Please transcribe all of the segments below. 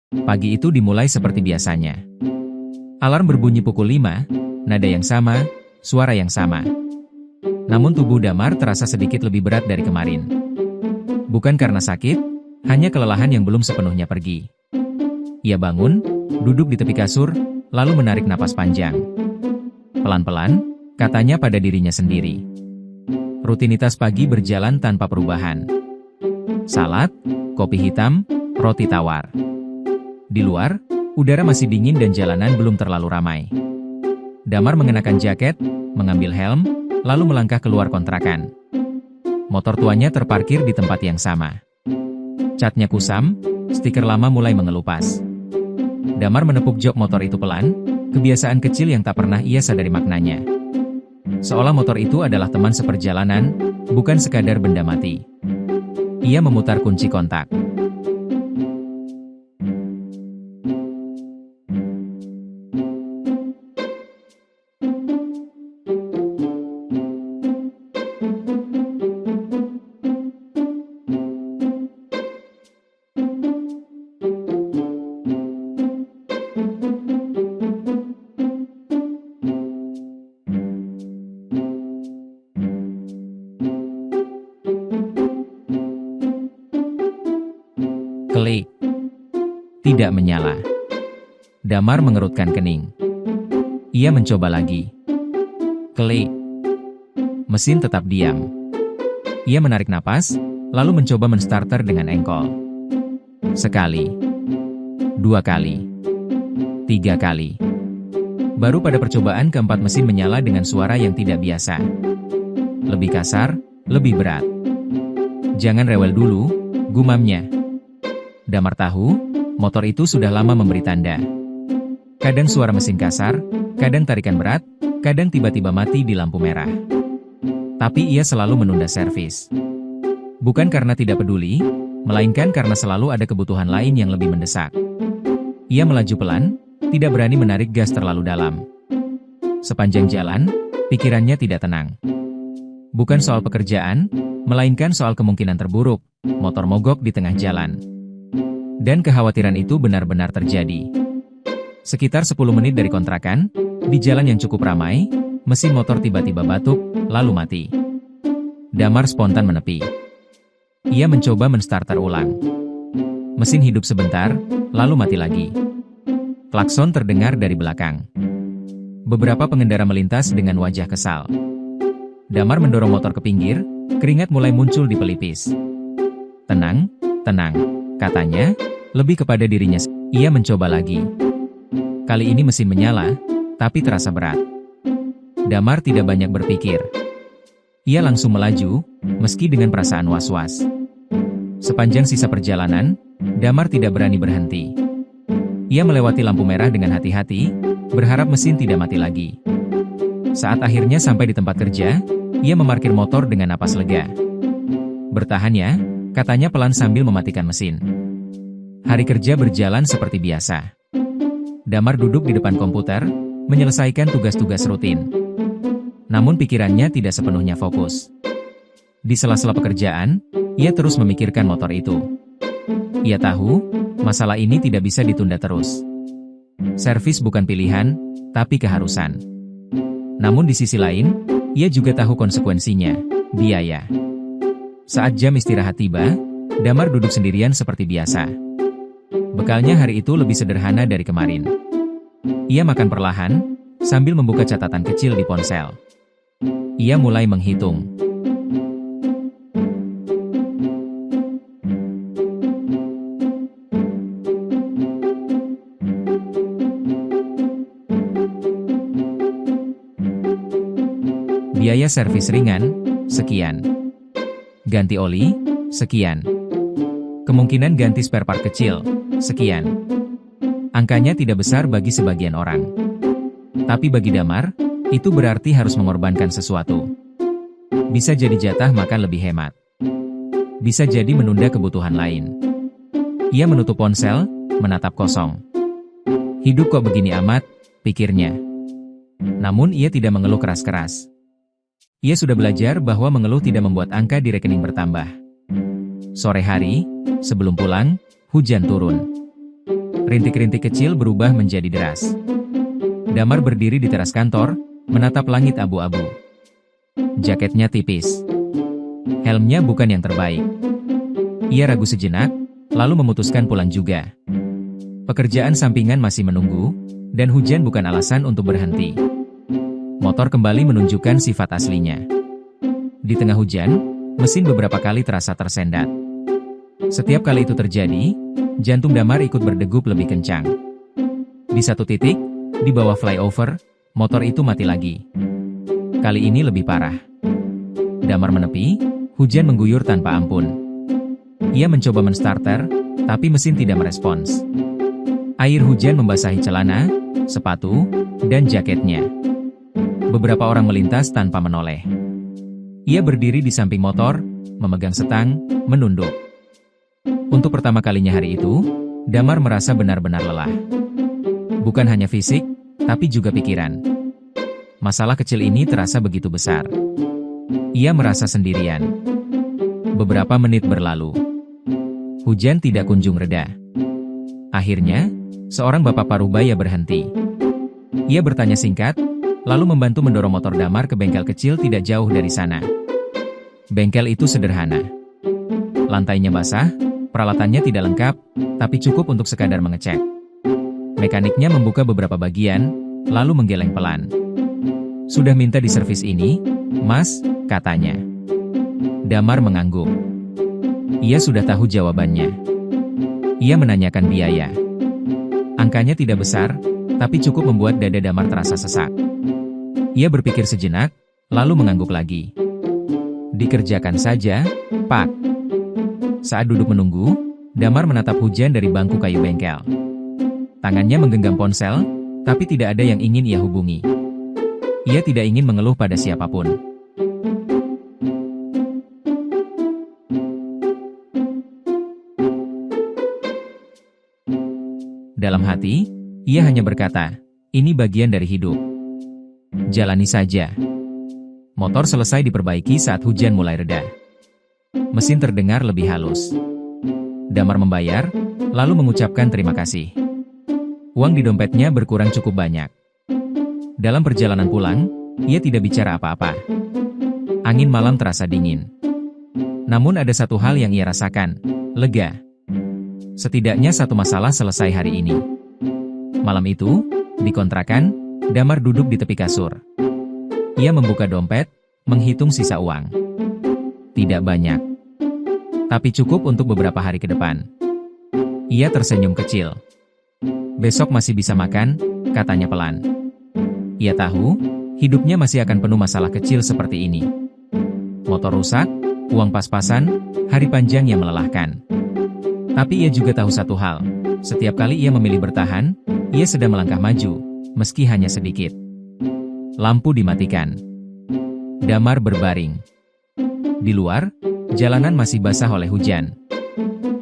Pagi itu dimulai seperti biasanya. Alarm berbunyi pukul 5, nada yang sama, suara yang sama. Namun tubuh Damar terasa sedikit lebih berat dari kemarin. Bukan karena sakit, hanya kelelahan yang belum sepenuhnya pergi. Ia bangun, duduk di tepi kasur, lalu menarik napas panjang. Pelan-pelan, katanya pada dirinya sendiri. Rutinitas pagi berjalan tanpa perubahan. Salad, kopi hitam, roti tawar. Di luar, udara masih dingin dan jalanan belum terlalu ramai. Damar mengenakan jaket, mengambil helm, lalu melangkah keluar kontrakan. Motor tuanya terparkir di tempat yang sama. Catnya kusam, stiker lama mulai mengelupas. Damar menepuk jok motor itu pelan, kebiasaan kecil yang tak pernah ia sadari maknanya. Seolah motor itu adalah teman seperjalanan, bukan sekadar benda mati. Ia memutar kunci kontak. Klik. Tidak menyala. Damar mengerutkan kening. Ia mencoba lagi. Klik. Mesin tetap diam. Ia menarik napas, lalu mencoba menstarter dengan engkol. Sekali. 2 kali. 3 kali. Baru pada percobaan keempat mesin menyala dengan suara yang tidak biasa. Lebih kasar, lebih berat. Jangan rewel dulu, gumamnya. Damar tahu, motor itu sudah lama memberi tanda. Kadang suara mesin kasar, kadang tarikan berat, kadang tiba-tiba mati di lampu merah. Tapi ia selalu menunda servis. Bukan karena tidak peduli, melainkan karena selalu ada kebutuhan lain yang lebih mendesak. Ia melaju pelan, tidak berani menarik gas terlalu dalam. Sepanjang jalan, pikirannya tidak tenang. Bukan soal pekerjaan, melainkan soal kemungkinan terburuk, motor mogok di tengah jalan. Dan kekhawatiran itu benar-benar terjadi. Sekitar 10 menit dari kontrakan, di jalan yang cukup ramai, mesin motor tiba-tiba batuk, lalu mati. Damar spontan menepi. Ia mencoba menstarter ulang. Mesin hidup sebentar, lalu mati lagi. Klakson terdengar dari belakang. Beberapa pengendara melintas dengan wajah kesal. Damar mendorong motor ke pinggir, keringat mulai muncul di pelipis. Tenang, tenang. Katanya, lebih kepada dirinya. Ia mencoba lagi. Kali ini mesin menyala, tapi terasa berat. Damar tidak banyak berpikir. Ia langsung melaju, meski dengan perasaan was-was. Sepanjang sisa perjalanan, Damar tidak berani berhenti. Ia melewati lampu merah dengan hati-hati, berharap mesin tidak mati lagi. Saat akhirnya sampai di tempat kerja, ia memarkir motor dengan napas lega. Bertahan ya, katanya pelan sambil mematikan mesin. Hari kerja berjalan seperti biasa. Damar duduk di depan komputer, menyelesaikan tugas-tugas rutin. Namun pikirannya tidak sepenuhnya fokus. Di sela-sela pekerjaan, ia terus memikirkan motor itu. Ia tahu, masalah ini tidak bisa ditunda terus. Servis bukan pilihan, tapi keharusan. Namun di sisi lain, ia juga tahu konsekuensinya, biaya. Saat jam istirahat tiba, Damar duduk sendirian seperti biasa. Bekalnya hari itu lebih sederhana dari kemarin. Ia makan perlahan, sambil membuka catatan kecil di ponsel. Ia mulai menghitung. Biaya servis ringan, sekian. Ganti oli, sekian. Kemungkinan ganti spare part kecil, sekian. Angkanya tidak besar bagi sebagian orang. Tapi bagi Damar, itu berarti harus mengorbankan sesuatu. Bisa jadi jatah makan lebih hemat. Bisa jadi menunda kebutuhan lain. Ia menutup ponsel, menatap kosong. Hidup kok begini amat, pikirnya. Namun ia tidak mengeluh keras-keras. Ia sudah belajar bahwa mengeluh tidak membuat angka di rekening bertambah. Sore hari, sebelum pulang, hujan turun. Rintik-rintik kecil berubah menjadi deras. Damar berdiri di teras kantor, menatap langit abu-abu. Jaketnya tipis. Helmnya bukan yang terbaik. Ia ragu sejenak, lalu memutuskan pulang juga. Pekerjaan sampingan masih menunggu, dan hujan bukan alasan untuk berhenti. Motor kembali menunjukkan sifat aslinya. Di tengah hujan, mesin beberapa kali terasa tersendat. Setiap kali itu terjadi, jantung Damar ikut berdegup lebih kencang. Di satu titik, di bawah flyover, motor itu mati lagi. Kali ini lebih parah. Damar menepi, hujan mengguyur tanpa ampun. Ia mencoba menstarter, tapi mesin tidak merespons. Air hujan membasahi celana, sepatu, dan jaketnya. Beberapa orang melintas tanpa menoleh. Ia berdiri di samping motor, memegang setang, menunduk. Untuk pertama kalinya hari itu, Damar merasa benar-benar lelah. Bukan hanya fisik, tapi juga pikiran. Masalah kecil ini terasa begitu besar. Ia merasa sendirian. Beberapa menit berlalu. Hujan tidak kunjung reda. Akhirnya, seorang bapak parubaya berhenti. Ia bertanya singkat, lalu membantu mendorong motor Damar ke bengkel kecil tidak jauh dari sana. Bengkel itu sederhana. Lantainya basah, peralatannya tidak lengkap, tapi cukup untuk sekadar mengecek. Mekaniknya membuka beberapa bagian, lalu menggeleng pelan. "Sudah minta di servis ini, Mas," katanya. Damar mengangguk. Ia sudah tahu jawabannya. Ia menanyakan biaya. Angkanya tidak besar, tapi cukup membuat dada Damar terasa sesak. Ia berpikir sejenak, lalu mengangguk lagi. "Dikerjakan saja, Pak." Saat duduk menunggu, Damar menatap hujan dari bangku kayu bengkel. Tangannya menggenggam ponsel, tapi tidak ada yang ingin ia hubungi. Ia tidak ingin mengeluh pada siapapun. Dalam hati, ia hanya berkata, "Ini bagian dari hidup. Jalani saja." Motor selesai diperbaiki saat hujan mulai reda. Mesin terdengar lebih halus. Damar membayar, lalu mengucapkan terima kasih. Uang di dompetnya berkurang cukup banyak. Dalam perjalanan pulang, ia tidak bicara apa-apa. Angin malam terasa dingin. Namun ada satu hal yang ia rasakan, lega. Setidaknya satu masalah selesai hari ini. Malam itu, di kontrakan, Damar duduk di tepi kasur. Ia membuka dompet, menghitung sisa uang. Tidak banyak, tapi cukup untuk beberapa hari ke depan. Ia tersenyum kecil. "Besok masih bisa makan," katanya pelan. Ia tahu, hidupnya masih akan penuh masalah kecil seperti ini. Motor rusak, uang pas-pasan, hari panjang yang melelahkan. Tapi ia juga tahu satu hal, setiap kali ia memilih bertahan, ia sedang melangkah maju, meski hanya sedikit. Lampu dimatikan. Damar berbaring. Di luar, jalanan masih basah oleh hujan.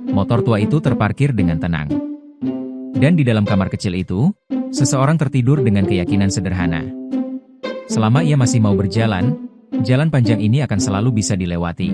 Motor tua itu terparkir dengan tenang. Dan di dalam kamar kecil itu, seseorang tertidur dengan keyakinan sederhana. Selama ia masih mau berjalan, jalan panjang ini akan selalu bisa dilewati.